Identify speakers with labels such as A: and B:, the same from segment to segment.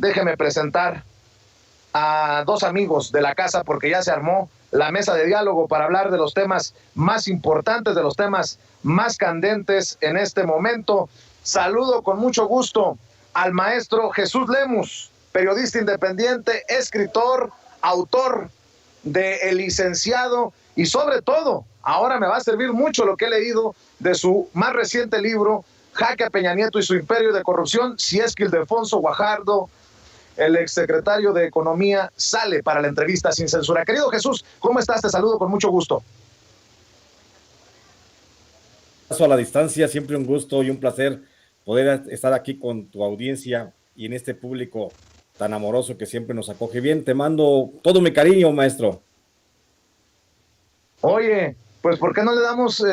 A: déjeme presentar a dos amigos de la casa, porque ya se armó la mesa de diálogo para hablar de los temas más importantes, de los temas más candentes en este momento. Saludo con mucho gusto al maestro Jesús Lemus, periodista independiente, escritor, autor de El Licenciado, y sobre todo, ahora me va a servir mucho lo que he leído de su más reciente libro, Jaque a Peña Nieto y su imperio de corrupción, si es que Ildefonso Guajardo, el exsecretario de Economía, sale para la entrevista sin censura. Querido Jesús, ¿cómo estás? Te saludo con mucho gusto.
B: A la distancia, siempre un gusto y un placer poder estar aquí con tu audiencia y en este público tan amoroso que siempre nos acoge bien. Te mando todo mi cariño, maestro.
A: Oye, pues ¿por qué no le damos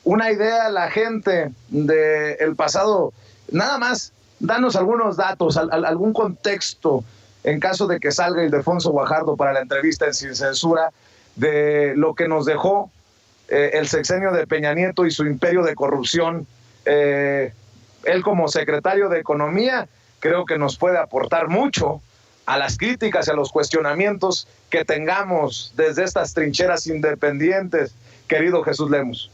A: una idea a la gente del pasado? Nada más, danos algunos datos, algún contexto, en caso de que salga Ildefonso Guajardo para la entrevista en Sin Censura, de lo que nos dejó el sexenio de Peña Nieto y su imperio de corrupción. Él como secretario de Economía creo que nos puede aportar mucho a las críticas y a los cuestionamientos que tengamos desde estas trincheras independientes, querido Jesús Lemus.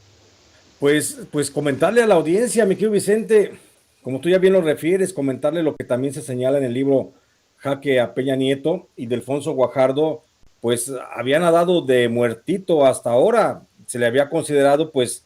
B: Pues comentarle a la audiencia, mi querido Vicente, como tú ya bien lo refieres, comentarle lo que también se señala en el libro Jaque a Peña Nieto y de Ildefonso Guajardo, pues había nadado de muertito hasta ahora, se le había considerado pues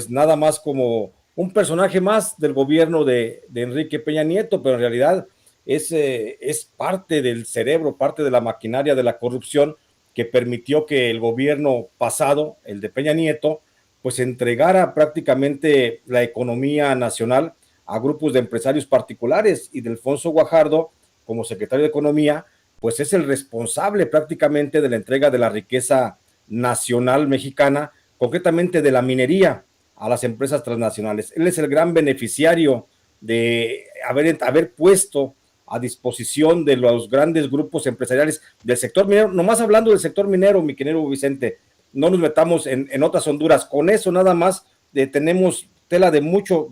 B: nada más como un personaje más del gobierno de Enrique Peña Nieto, pero en realidad es parte del cerebro, parte de la maquinaria de la corrupción que permitió que el gobierno pasado, el de Peña Nieto, pues entregara prácticamente la economía nacional a grupos de empresarios particulares, y Ildefonso Guajardo, como secretario de Economía, pues es el responsable prácticamente de la entrega de la riqueza nacional mexicana, concretamente de la minería, a las empresas transnacionales. Él es el gran beneficiario de haber puesto a disposición de los grandes grupos empresariales del sector minero. Nomás hablando del sector minero, mi querido Vicente, no nos metamos en otras honduras. Con eso nada más tenemos tela de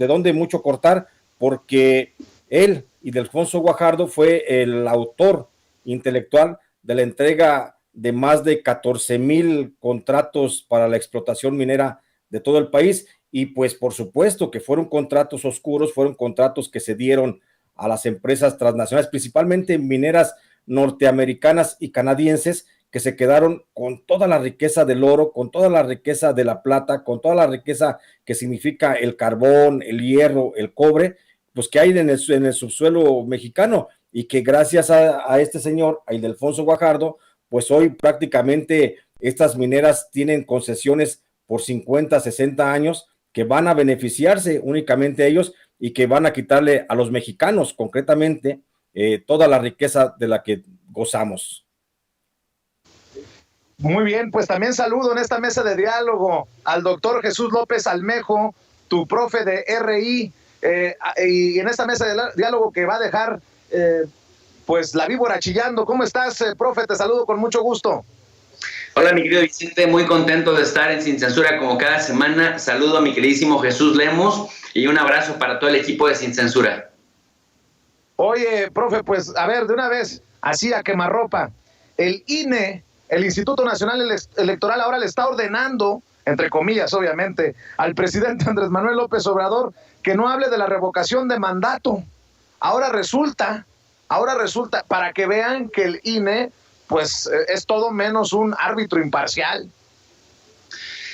B: donde mucho cortar, porque él y Ildefonso Guajardo fue el autor intelectual de la entrega de más de 14,000 contratos para la explotación minera de todo el país, y pues por supuesto que fueron contratos oscuros, fueron contratos que se dieron a las empresas transnacionales, principalmente mineras norteamericanas y canadienses, que se quedaron con toda la riqueza del oro, con toda la riqueza de la plata, con toda la riqueza que significa el carbón, el hierro, el cobre, pues que hay en el subsuelo mexicano, y que gracias a este señor, a Ildefonso Guajardo, pues hoy prácticamente estas mineras tienen concesiones por 50, 60 años, que van a beneficiarse únicamente ellos y que van a quitarle a los mexicanos concretamente toda la riqueza de la que gozamos.
A: Muy bien, pues también saludo en esta mesa de diálogo al doctor Jesús López Almejo, tu profe de RI, y en esta mesa de diálogo que va a dejar pues la víbora chillando. ¿Cómo estás, profe? Te saludo con mucho gusto.
C: Hola, mi querido Vicente, muy contento de estar en Sin Censura como cada semana. Saludo a mi queridísimo Jesús Lemus y un abrazo para todo el equipo de Sin Censura.
A: Oye, profe, pues a ver, de una vez, así a quemarropa, el INE, el Instituto Nacional Electoral, ahora le está ordenando, entre comillas, obviamente, al presidente Andrés Manuel López Obrador que no hable de la revocación de mandato. Ahora resulta, para que vean que el INE, pues, es todo menos un árbitro imparcial.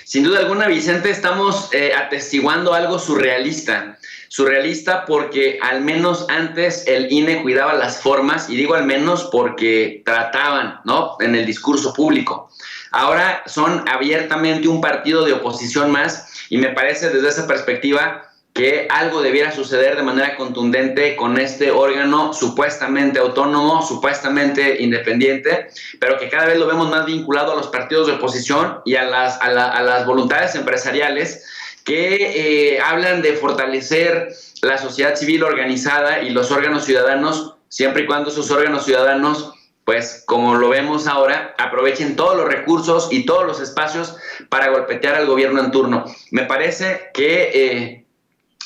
C: Sin duda alguna, Vicente, estamos atestiguando algo surrealista. Surrealista porque al menos antes el INE cuidaba las formas, y digo al menos porque trataban, ¿no?, en el discurso público. Ahora son abiertamente un partido de oposición más, y me parece desde esa perspectiva que algo debiera suceder de manera contundente con este órgano supuestamente autónomo, supuestamente independiente, pero que cada vez lo vemos más vinculado a los partidos de oposición y a las voluntades empresariales que hablan de fortalecer la sociedad civil organizada y los órganos ciudadanos, siempre y cuando esos órganos ciudadanos, pues como lo vemos ahora, aprovechen todos los recursos y todos los espacios para golpetear al gobierno en turno. Me parece que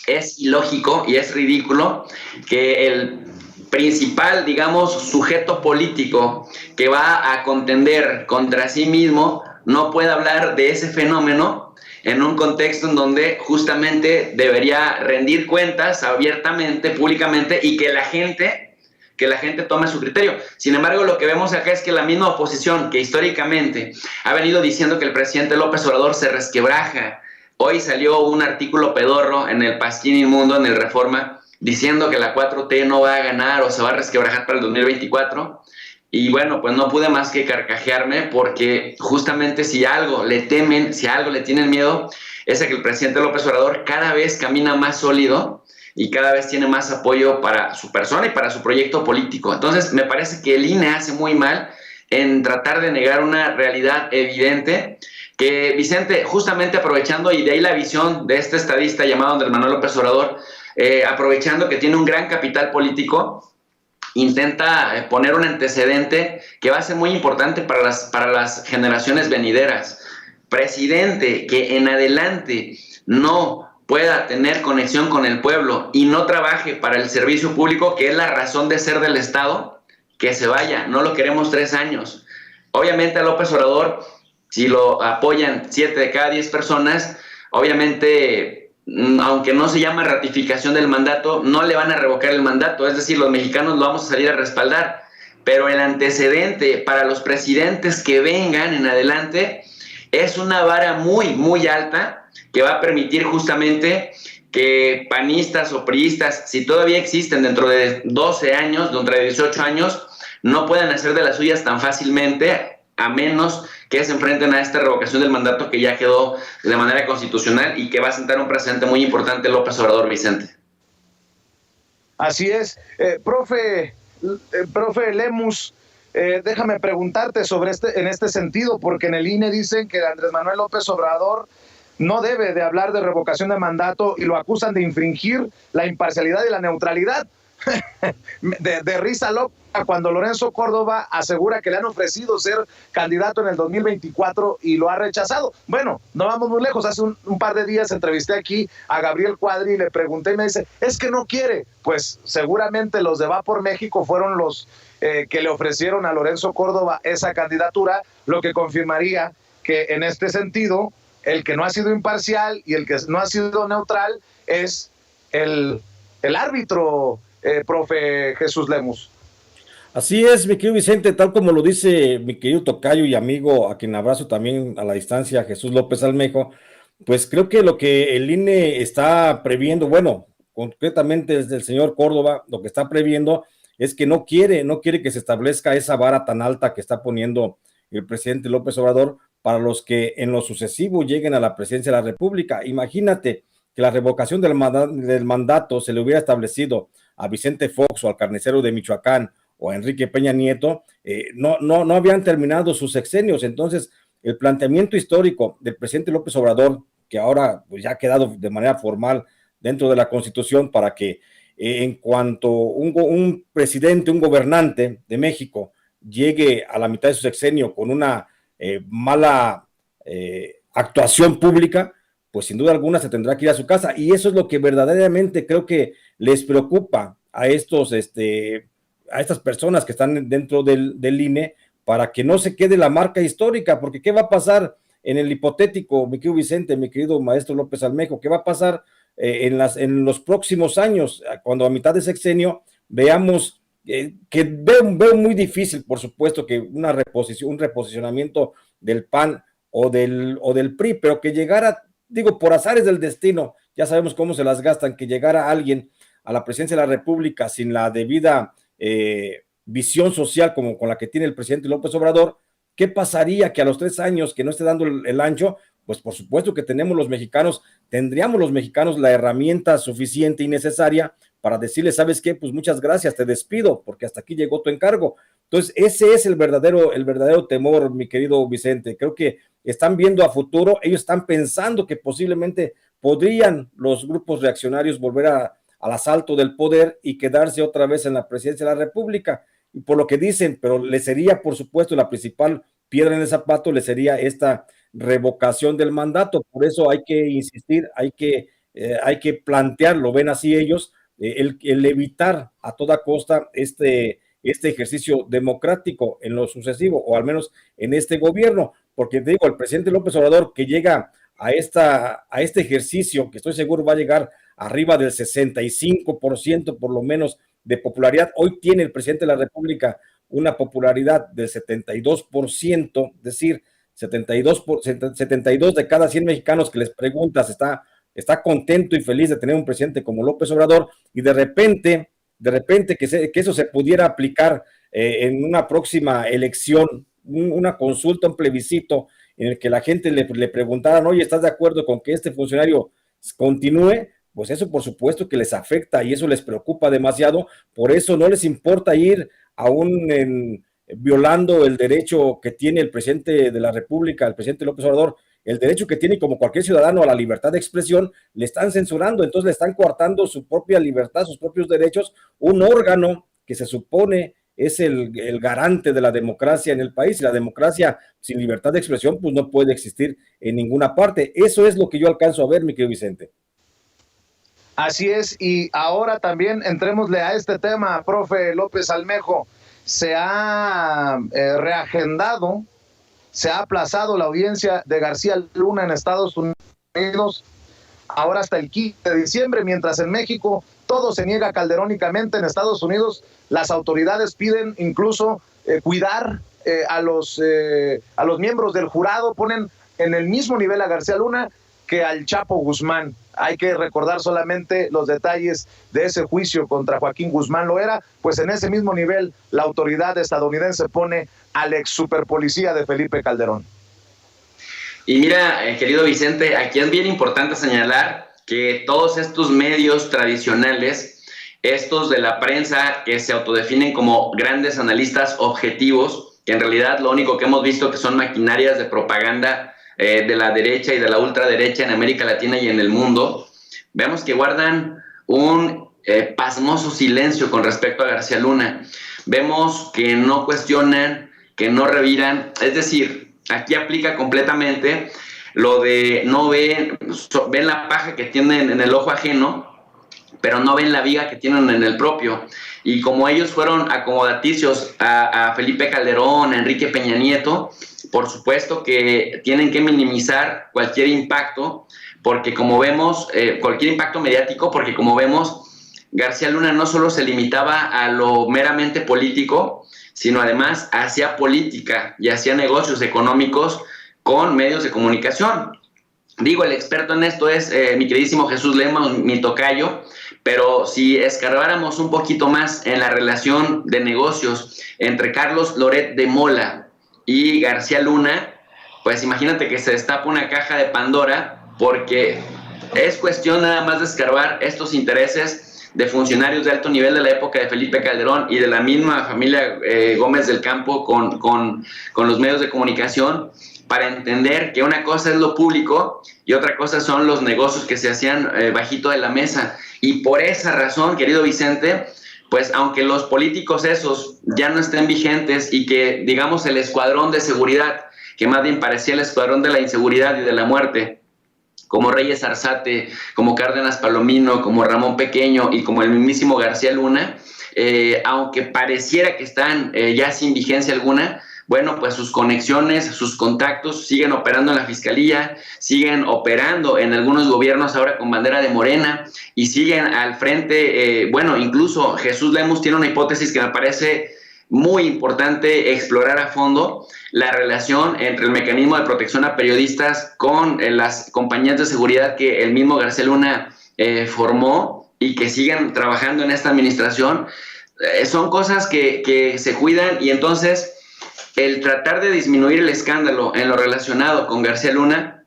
C: es ilógico y es ridículo que el principal, digamos, sujeto político que va a contender contra sí mismo no puede hablar de ese fenómeno en un contexto en donde justamente debería rendir cuentas abiertamente, públicamente, y que la gente tome su criterio. Sin embargo, lo que vemos acá es que la misma oposición que históricamente ha venido diciendo que el presidente López Obrador se resquebraja. Hoy salió un artículo pedorro en el Pasquín Inmundo, en el Reforma, diciendo que la 4T no va a ganar o se va a resquebrajar para el 2024. Y bueno, pues no pude más que carcajearme, porque justamente si algo le temen, si algo le tienen miedo, es a que el presidente López Obrador cada vez camina más sólido y cada vez tiene más apoyo para su persona y para su proyecto político. Entonces, me parece que el INE hace muy mal en tratar de negar una realidad evidente que, Vicente, justamente aprovechando, y de ahí la visión de este estadista llamado Andrés Manuel López Obrador, aprovechando que tiene un gran capital político, intenta poner un antecedente que va a ser muy importante para las generaciones venideras. Presidente que en adelante no pueda tener conexión con el pueblo y no trabaje para el servicio público, que es la razón de ser del Estado, que se vaya, no lo queremos 3 años. Obviamente a López Obrador, si lo apoyan 7 de cada 10 personas, obviamente, aunque no se llama ratificación del mandato, no le van a revocar el mandato, es decir, los mexicanos lo vamos a salir a respaldar, pero el antecedente para los presidentes que vengan en adelante es una vara muy, muy alta, que va a permitir justamente que panistas o priistas, si todavía existen dentro de 12 años, dentro de 18 años, no puedan hacer de las suyas tan fácilmente, a menos que se enfrenten a esta revocación del mandato que ya quedó de manera constitucional y que va a sentar un precedente muy importante López Obrador, Vicente.
A: Así es. Profe Lemus, déjame preguntarte sobre en este sentido, porque en el INE dicen que Andrés Manuel López Obrador no debe de hablar de revocación de mandato y lo acusan de infringir la imparcialidad y la neutralidad. de risa loca cuando Lorenzo Córdoba asegura que le han ofrecido ser candidato en el 2024 y lo ha rechazado. Bueno, no vamos muy lejos. Hace un par de días entrevisté aquí a Gabriel Cuadri y le pregunté y me dice, es que no quiere. Pues seguramente los de Va por México fueron los que le ofrecieron a Lorenzo Córdoba esa candidatura, lo que confirmaría que en este sentido el que no ha sido imparcial y el que no ha sido neutral es el árbitro, profe Jesús Lemus.
B: Así es, mi querido Vicente, tal como lo dice mi querido tocayo y amigo, a quien abrazo también a la distancia, Jesús López Almejo, pues creo que lo que el INE está previendo, bueno, concretamente desde el señor Córdoba, lo que está previendo es que no quiere que se establezca esa vara tan alta que está poniendo el presidente López Obrador para los que en lo sucesivo lleguen a la presidencia de la República. Imagínate que la revocación del mandato se le hubiera establecido a Vicente Fox o al carnicero de Michoacán o a Enrique Peña Nieto, no habían terminado sus sexenios. Entonces, el planteamiento histórico del presidente López Obrador, que ahora pues, ya ha quedado de manera formal dentro de la Constitución, para que en cuanto un presidente, un gobernante de México llegue a la mitad de su sexenio con una mala actuación pública, pues sin duda alguna se tendrá que ir a su casa, y eso es lo que verdaderamente creo que les preocupa a estas personas que están dentro del INE, para que no se quede la marca histórica, porque ¿qué va a pasar en el hipotético, mi querido Vicente, mi querido maestro López Almejo? ¿Qué va a pasar en los próximos años, cuando a mitad de sexenio veamos que veo muy difícil, por supuesto, que un reposicionamiento del PAN o del PRI, pero que llegara, digo, por azares del destino, ya sabemos cómo se las gastan, que llegara alguien a la presidencia de la República sin la debida visión social como con la que tiene el presidente López Obrador? ¿Qué pasaría? Que a los 3 años que no esté dando el ancho, pues por supuesto que tendríamos los mexicanos la herramienta suficiente y necesaria para decirle, ¿sabes qué? Pues muchas gracias, te despido, porque hasta aquí llegó tu encargo. Entonces, ese es el verdadero temor, mi querido Vicente. Creo que están viendo a futuro, ellos están pensando que posiblemente podrían los grupos reaccionarios volver al asalto del poder y quedarse otra vez en la presidencia de la República. Y por lo que dicen, pero le sería, por supuesto, la principal piedra en el zapato, le sería esta revocación del mandato. Por eso hay que insistir, hay que plantearlo, ven así ellos, el evitar a toda costa este ejercicio democrático en lo sucesivo, o al menos en este gobierno, porque te digo, el presidente López Obrador, que llega a este ejercicio, que estoy seguro va a llegar arriba del 65% por lo menos de popularidad. Hoy tiene el presidente de la República una popularidad del 72%, es decir, 72 de cada 100 mexicanos que les preguntas está contento y feliz de tener un presidente como López Obrador, y de repente que eso se pudiera aplicar en una próxima elección, una consulta, un plebiscito, en el que la gente le preguntaran, oye, ¿estás de acuerdo con que este funcionario continúe? Pues eso por supuesto que les afecta y eso les preocupa demasiado, por eso no les importa ir aún violando el derecho que tiene el presidente de la República, el presidente López Obrador, el derecho que tiene como cualquier ciudadano a la libertad de expresión. Le están censurando, entonces le están coartando su propia libertad, sus propios derechos, un órgano que se supone es el garante de la democracia en el país, y la democracia sin libertad de expresión pues no puede existir en ninguna parte. Eso es lo que yo alcanzo a ver, mi querido Vicente.
A: Así es, y ahora también entrémosle a este tema, profe López Almejo. Se ha reagendado, se ha aplazado la audiencia de García Luna en Estados Unidos, ahora hasta el 15 de diciembre, mientras en México todo se niega calderónicamente. En Estados Unidos las autoridades piden incluso cuidar a los miembros del jurado, ponen en el mismo nivel a García Luna que al Chapo Guzmán. Hay que recordar solamente los detalles de ese juicio contra Joaquín Guzmán Loera, pues en ese mismo nivel la autoridad estadounidense pone al ex superpolicía de Felipe Calderón.
C: Y mira, querido Vicente, aquí es bien importante señalar que todos estos medios tradicionales, estos de la prensa que se autodefinen como grandes analistas objetivos, que en realidad lo único que hemos visto que son maquinarias de propaganda de la derecha y de la ultraderecha en América Latina y en el mundo, vemos que guardan un pasmoso silencio con respecto a García Luna. Vemos que no cuestionan, que no reviran, es decir, aquí aplica completamente lo de no ven la paja que tienen en el ojo ajeno, pero no ven la viga que tienen en el propio. Y como ellos fueron acomodaticios a Felipe Calderón, a Enrique Peña Nieto, por supuesto que tienen que minimizar cualquier impacto, porque como vemos, cualquier impacto mediático, porque como vemos, García Luna no solo se limitaba a lo meramente político, sino además hacía política y hacía negocios económicos con medios de comunicación. Digo, el experto en esto es mi queridísimo Jesús Lemos, mi tocayo, pero si escarbáramos un poquito más en la relación de negocios entre Carlos Loret de Mola y García Luna, pues imagínate que se destapa una caja de Pandora, porque es cuestión nada más de escarbar estos intereses de funcionarios de alto nivel de la época de Felipe Calderón y de la misma familia Gómez del Campo con los medios de comunicación, para entender que una cosa es lo público y otra cosa son los negocios que se hacían bajito de la mesa. Y por esa razón, querido Vicente, pues aunque los políticos esos ya no estén vigentes y que, digamos, el escuadrón de seguridad, que más bien parecía el escuadrón de la inseguridad y de la muerte, como Reyes Arzate, como Cárdenas Palomino, como Ramón Pequeño y como el mismísimo García Luna, aunque pareciera que están ya sin vigencia alguna, bueno, pues sus conexiones, sus contactos siguen operando en la Fiscalía, siguen operando en algunos gobiernos ahora con bandera de Morena y siguen al frente, bueno, incluso Jesús Lemos tiene una hipótesis que me parece muy importante explorar a fondo, la relación entre el mecanismo de protección a periodistas con las compañías de seguridad que el mismo García Luna formó y que siguen trabajando en esta administración. Son cosas que se cuidan, y entonces el tratar de disminuir el escándalo en lo relacionado con García Luna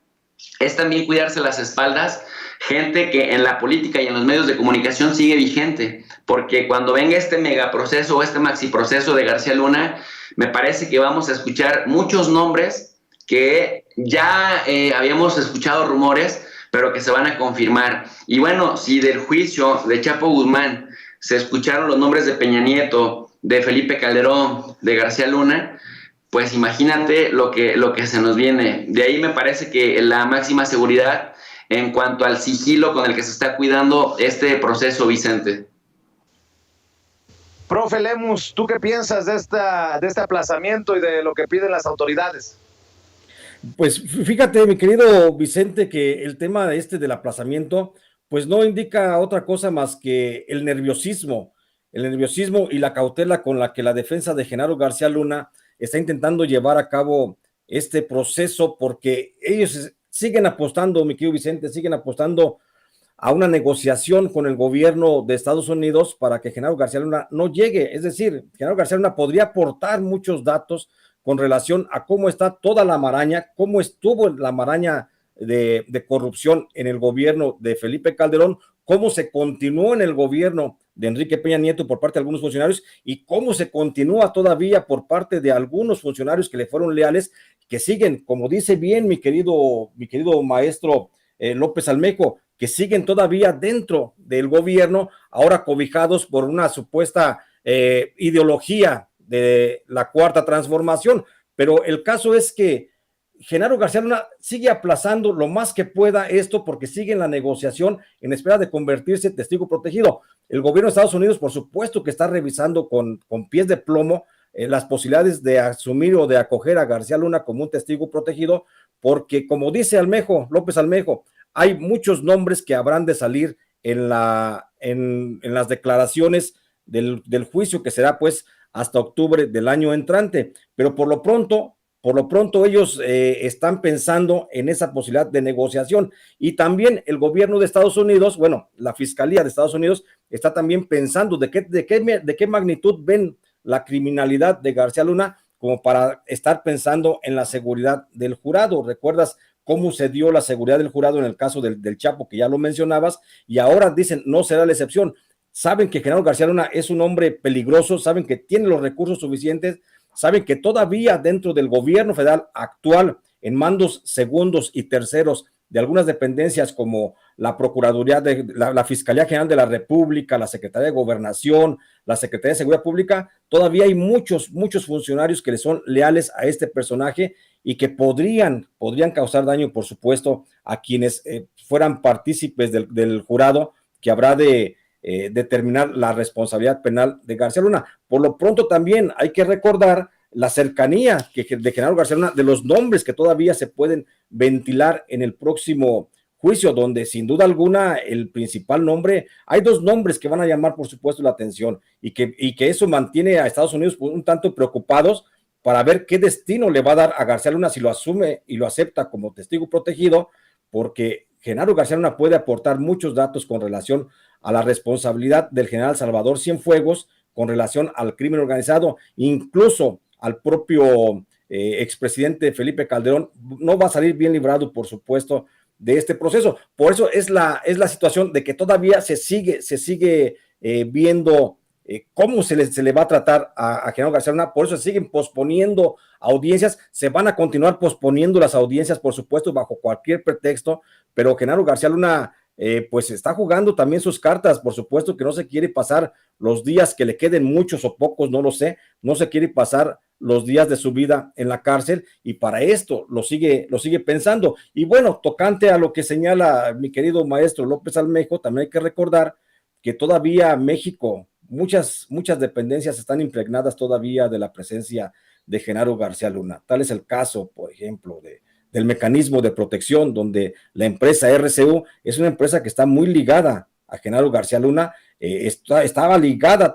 C: es también cuidarse las espaldas, gente que en la política y en los medios de comunicación sigue vigente, porque cuando venga este megaproceso o este maxiproceso de García Luna, me parece que vamos a escuchar muchos nombres que ya habíamos escuchado rumores, pero que se van a confirmar. Y bueno, si del juicio de Chapo Guzmán se escucharon los nombres de Peña Nieto, de Felipe Calderón, de García Luna, pues imagínate lo que se nos viene. De ahí me parece que la máxima seguridad en cuanto al sigilo con el que se está cuidando este proceso, Vicente.
A: Profe Lemus, ¿tú qué piensas de este aplazamiento y de lo que piden las autoridades?
B: Pues fíjate, mi querido Vicente, que el tema del aplazamiento, pues no indica otra cosa más que el nerviosismo y la cautela con la que la defensa de Genaro García Luna está intentando llevar a cabo este proceso, porque ellos siguen apostando, mi querido Vicente, siguen apostando a una negociación con el gobierno de Estados Unidos para que Genaro García Luna no llegue. Es decir, Genaro García Luna podría aportar muchos datos con relación a cómo está toda la maraña, cómo estuvo la maraña de corrupción en el gobierno de Felipe Calderón, cómo se continuó en el gobierno de Enrique Peña Nieto por parte de algunos funcionarios y cómo se continúa todavía por parte de algunos funcionarios que le fueron leales, que siguen, como dice bien mi querido maestro López Almejo, que siguen todavía dentro del gobierno, ahora cobijados por una supuesta ideología de la Cuarta Transformación. Pero el caso es que Genaro García Luna sigue aplazando lo más que pueda esto porque sigue en la negociación en espera de convertirse en testigo protegido. El gobierno de Estados Unidos, por supuesto que está revisando con pies de plomo las posibilidades de asumir o de acoger a García Luna como un testigo protegido, porque como dice López Almejo, hay muchos nombres que habrán de salir en las declaraciones del juicio que será pues hasta octubre del año entrante, pero por lo pronto ellos están pensando en esa posibilidad de negociación, y también el gobierno de Estados Unidos, bueno, la Fiscalía de Estados Unidos está también pensando de qué magnitud ven la criminalidad de García Luna como para estar pensando en la seguridad del jurado. ¿Recuerdas cómo se dio la seguridad del jurado en el caso del Chapo, que ya lo mencionabas? Y ahora dicen, no será la excepción. Saben que Genaro García Luna es un hombre peligroso, saben que tiene los recursos suficientes, saben que todavía dentro del gobierno federal actual, en mandos segundos y terceros de algunas dependencias como la Procuraduría de la Fiscalía General de la República, la Secretaría de Gobernación, la Secretaría de Seguridad Pública, todavía hay muchos funcionarios que le son leales a este personaje y que podrían causar daño, por supuesto, a quienes fueran partícipes del jurado que habrá de determinar la responsabilidad penal de García Luna. Por lo pronto también hay que recordar la cercanía de Genaro García Luna, de los nombres que todavía se pueden ventilar en el próximo juicio, donde sin duda alguna el principal nombre, hay dos nombres que van a llamar por supuesto la atención y que eso mantiene a Estados Unidos un tanto preocupados para ver qué destino le va a dar a García Luna si lo asume y lo acepta como testigo protegido, porque Genaro García Luna puede aportar muchos datos con relación a la responsabilidad del general Salvador Cienfuegos con relación al crimen organizado, incluso al propio expresidente Felipe Calderón. No va a salir bien librado, por supuesto, de este proceso. Por eso es la situación de que todavía se sigue viendo cómo se le va a tratar a Genaro García Luna. Por eso se siguen posponiendo audiencias, se van a continuar posponiendo las audiencias, por supuesto, bajo cualquier pretexto, pero Genaro García Luna pues está jugando también sus cartas. Por supuesto que no se quiere pasar los días, que le queden muchos o pocos, no lo sé, no se quiere pasar los días de su vida en la cárcel, y para esto lo sigue pensando. Y bueno, tocante a lo que señala mi querido maestro López Almejo, también hay que recordar que todavía México, muchas dependencias están impregnadas todavía de la presencia de Genaro García Luna. Tal es el caso, por ejemplo, del mecanismo de protección, donde la empresa RCU es una empresa que está muy ligada a Genaro García Luna, estaba ligada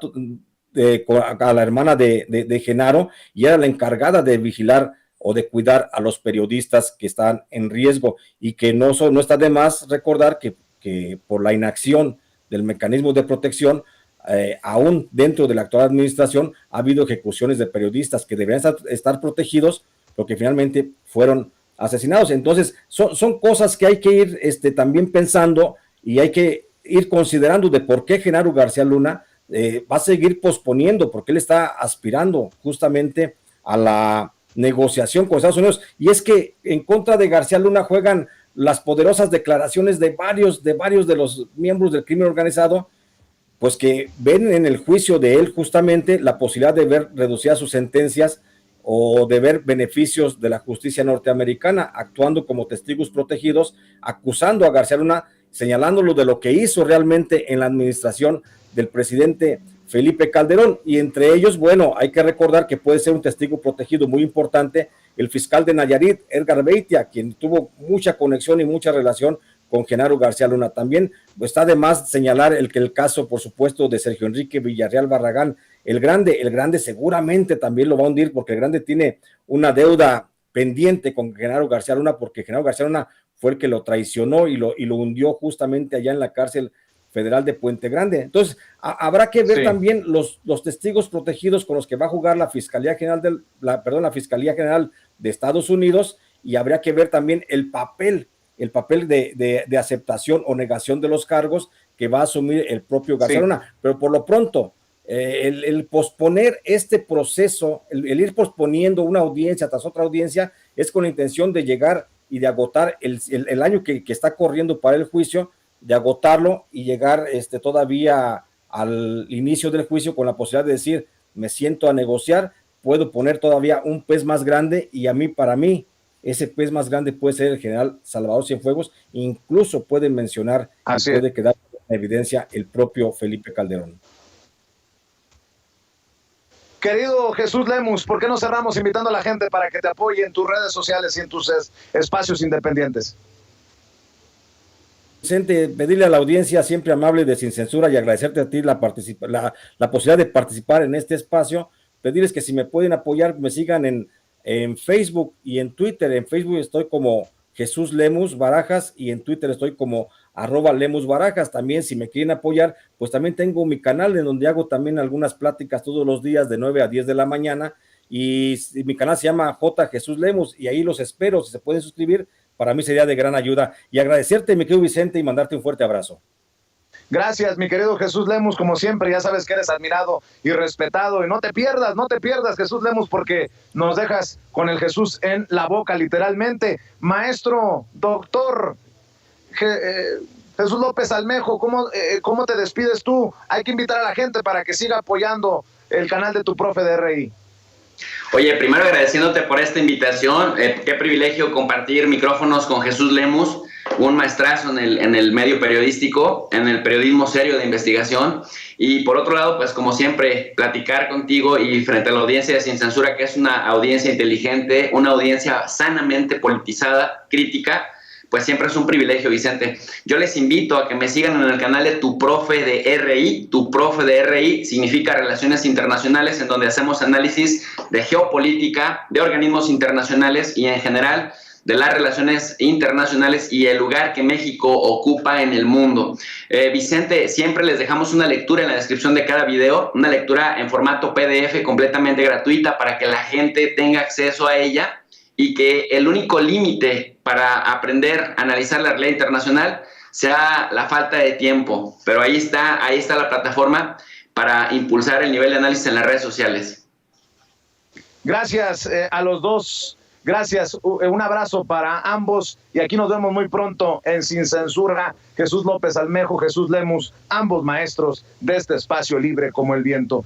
B: a la hermana de Genaro, y era la encargada de vigilar o de cuidar a los periodistas que están en riesgo, y que no está de más recordar que por la inacción del mecanismo de protección, aún dentro de la actual administración ha habido ejecuciones de periodistas que deberían estar protegidos, pero que finalmente fueron asesinados. Entonces son cosas que hay que ir también pensando, y hay que ir considerando de por qué Genaro García Luna va a seguir posponiendo, porque él está aspirando justamente a la negociación con Estados Unidos. Y es que en contra de García Luna juegan las poderosas declaraciones de varios de los miembros del crimen organizado, pues que ven en el juicio de él justamente la posibilidad de ver reducidas sus sentencias o de ver beneficios de la justicia norteamericana, actuando como testigos protegidos, acusando a García Luna, señalándolo de lo que hizo realmente en la administración del presidente Felipe Calderón. Y entre ellos, bueno, hay que recordar que puede ser un testigo protegido muy importante el fiscal de Nayarit, Edgar Beitia, quien tuvo mucha conexión y mucha relación con Genaro García Luna. También pues, está de más señalar el caso, por supuesto, de Sergio Enrique Villarreal Barragán. El grande seguramente también lo va a hundir, porque el grande tiene una deuda pendiente con Genaro García Luna, porque Genaro García Luna fue el que lo traicionó y lo hundió justamente allá en la cárcel federal de Puente Grande. Entonces, habrá que ver también los testigos protegidos con los que va a jugar la Fiscalía General la Fiscalía General de Estados Unidos, y habría que ver también el papel de aceptación o negación de los cargos que va a asumir el propio García Luna. Pero por lo pronto, el posponer este proceso, el ir posponiendo una audiencia tras otra audiencia, es con la intención de llegar y de agotar el año que está corriendo para el juicio, de agotarlo y llegar todavía al inicio del juicio con la posibilidad de decir, me siento a negociar, puedo poner todavía un pez más grande, y para mí, ese pez más grande puede ser el general Salvador Cienfuegos, incluso pueden mencionar, puede quedar en evidencia el propio Felipe Calderón.
A: Querido Jesús Lemus, ¿por qué no cerramos invitando a la gente para que te apoye en tus redes sociales y en tus espacios independientes?
B: Vicente, pedirle a la audiencia siempre amable de Sin Censura y agradecerte a ti la posibilidad de participar en este espacio, pedirles que si me pueden apoyar, me sigan en Facebook y en Twitter. En Facebook estoy como Jesús Lemus Barajas y en Twitter estoy como @Lemus Barajas. También si me quieren apoyar, pues también tengo mi canal en donde hago también algunas pláticas todos los días de 9 a 10 de la mañana, y mi canal se llama J. Jesús Lemus, y ahí los espero. Si se pueden suscribir, para mí sería de gran ayuda. Y agradecerte, mi querido Vicente, y mandarte un fuerte abrazo.
A: Gracias, mi querido Jesús Lemus, como siempre, ya sabes que eres admirado y respetado, y no te pierdas, Jesús Lemus, porque nos dejas con el Jesús en la boca, literalmente. Maestro, doctor, Jesús López Almejo, ¿cómo te despides tú? Hay que invitar a la gente para que siga apoyando el canal de tu profe de RI.
C: Oye, primero agradeciéndote por esta invitación, qué privilegio compartir micrófonos con Jesús Lemus, un maestrazo en el medio periodístico, en el periodismo serio de investigación, y por otro lado, pues como siempre, platicar contigo y frente a la audiencia de Sin Censura, que es una audiencia inteligente, una audiencia sanamente politizada, crítica, pues siempre es un privilegio, Vicente. Yo les invito a que me sigan en el canal de Tu Profe de RI. Tu Profe de RI significa Relaciones Internacionales, en donde hacemos análisis de geopolítica, de organismos internacionales y en general de las relaciones internacionales y el lugar que México ocupa en el mundo. Vicente, siempre les dejamos una lectura en la descripción de cada video, una lectura en formato PDF completamente gratuita para que la gente tenga acceso a ella, y que el único límite para aprender a analizar la realidad internacional sea la falta de tiempo. Pero ahí está la plataforma para impulsar el nivel de análisis en las redes sociales.
A: Gracias a los dos. Gracias, un abrazo para ambos, y aquí nos vemos muy pronto en Sin Censura. Jesús López Almejo, Jesús Lemus, ambos maestros de este espacio libre como el viento.